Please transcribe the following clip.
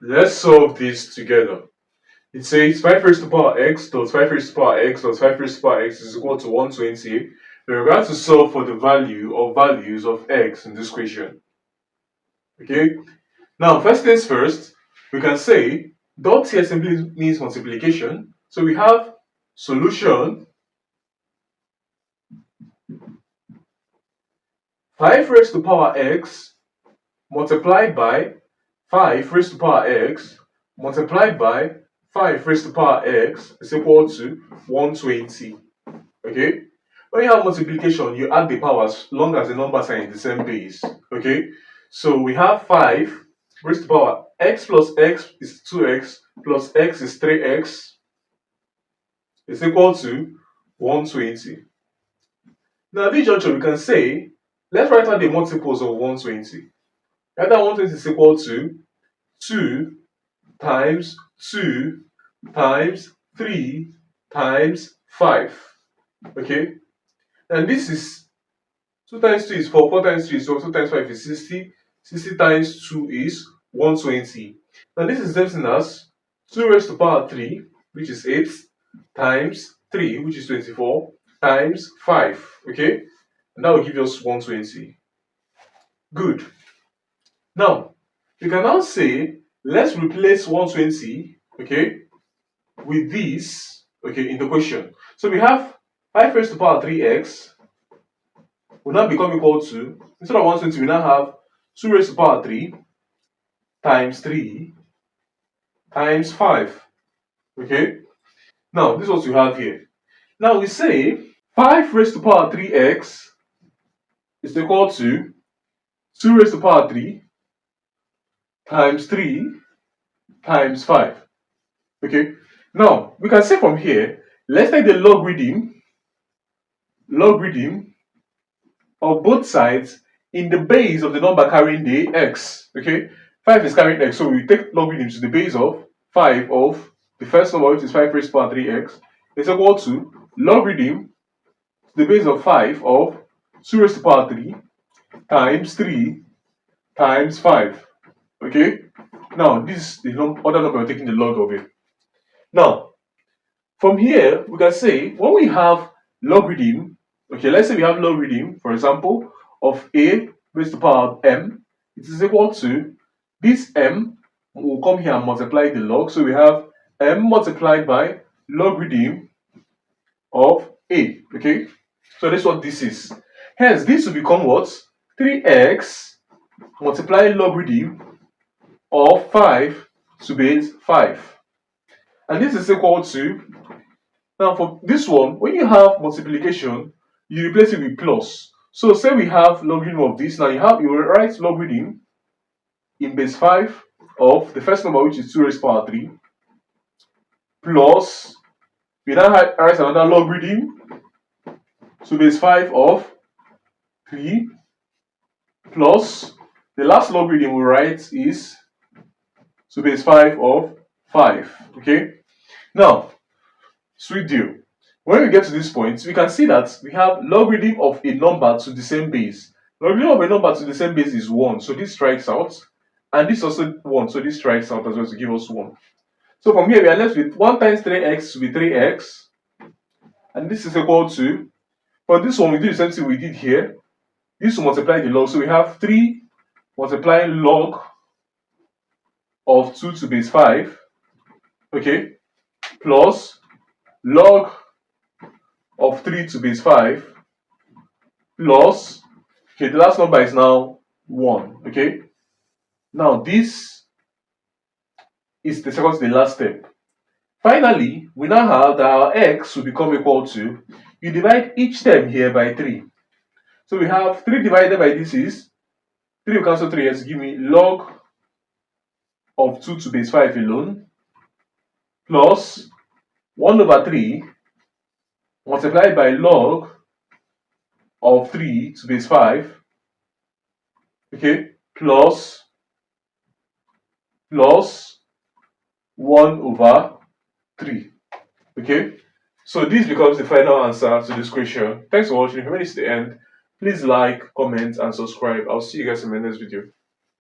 Let's solve this together. It says 5 raised to the power x plus 5 raised to the power x plus 5 raised to the power x is equal to 120. We're going to solve for the value or values of x in this equation. Okay? Now, first things first, we can say dot here simply means multiplication. So we have solution 5 raised to the power x multiplied by 5 raised to the power x multiplied by 5 raised to the power x is equal to 120. Okay? When you have multiplication, you add the powers long as the numbers are in the same base. Okay? So we have 5 raised to the power x plus x is 2x plus x is 3x is equal to 120. Now, this juncture we can say, let's write out the multiples of 120. Write out 120 is equal to 2 times 2 times 3 times 5. Okay? And this is 2 times 2 is 4, 4 times 3 is 4, 2 times 5 is 60, 60 times 2 is 120. Now this is the same thing as 2 raised to the power 3, which is 8, times 3, which is 24, times 5. Okay? And that will give us 120. Good. Now, we can now say, let's replace 120, okay, with this, okay, in the question. So we have 5 raised to the power 3x will now become equal to, instead of 120, we now have 2 raised to the power 3 times 3 times 5. Okay? Now, this is what we have here. Now we say 5 raised to the power 3x is equal to 2 raised to the power 3 times 3 times 5. Okay? Now, we can say from here, let's take the logarithm of both sides in the base of the number carrying the x. Okay? 5 is carrying x, so we take logarithm to the base of 5 of the first number, which is 5 raised to the power 3x, is equal to logarithm to the base of 5 of 2 raised to the power 3 times 3 times 5. Okay? Now, this is the other number we're taking the log of it. Now, from here, we can say when we have logarithm, okay, let's say we have logarithm, for example, of a raised to the power of m, it is equal to this m will come here and multiply the log. So we have m multiplied by logarithm of a. Okay, so that's what this is. Hence, this will become what? 3x multiply logarithm of 5 to base 5. And this is equal to, now for this one, when you have multiplication, you replace it with plus. So say we have logarithm of this. Now you will write logarithm in base 5 of the first number, which is 2 raised to the power 3, plus we now write another logarithm to base 5 of 3, plus the last logarithm we write is to base 5 of 5. Okay? Now, sweet deal. When we get to this point, we can see that we have logarithm of a number to the same base. Logarithm of a number to the same base is 1, so this strikes out. And this also 1, so this strikes out as well to give us 1. So from here, we are left with 1 times 3x to be 3x. And this is equal to, for this one, we do the same thing we did here. This will multiply the log. So we have 3 multiplying log of 2 to base 5. Okay? Plus log of 3 to base 5 plus, okay, the last number is now 1. Okay? Now this is the second to the last step. Finally, we now have that our x will become equal to, you divide each term here by 3. So we have 3 divided by this is, 3 will cancel 3, yes, give me log of 2 to base 5 alone, plus 1 over 3 multiplied by log of 3 to base 5, okay, plus 1 over 3. Okay, so this becomes the final answer to this question. Thanks for watching. If you made it to the end, please like, comment, and subscribe. I'll see you guys in my next video.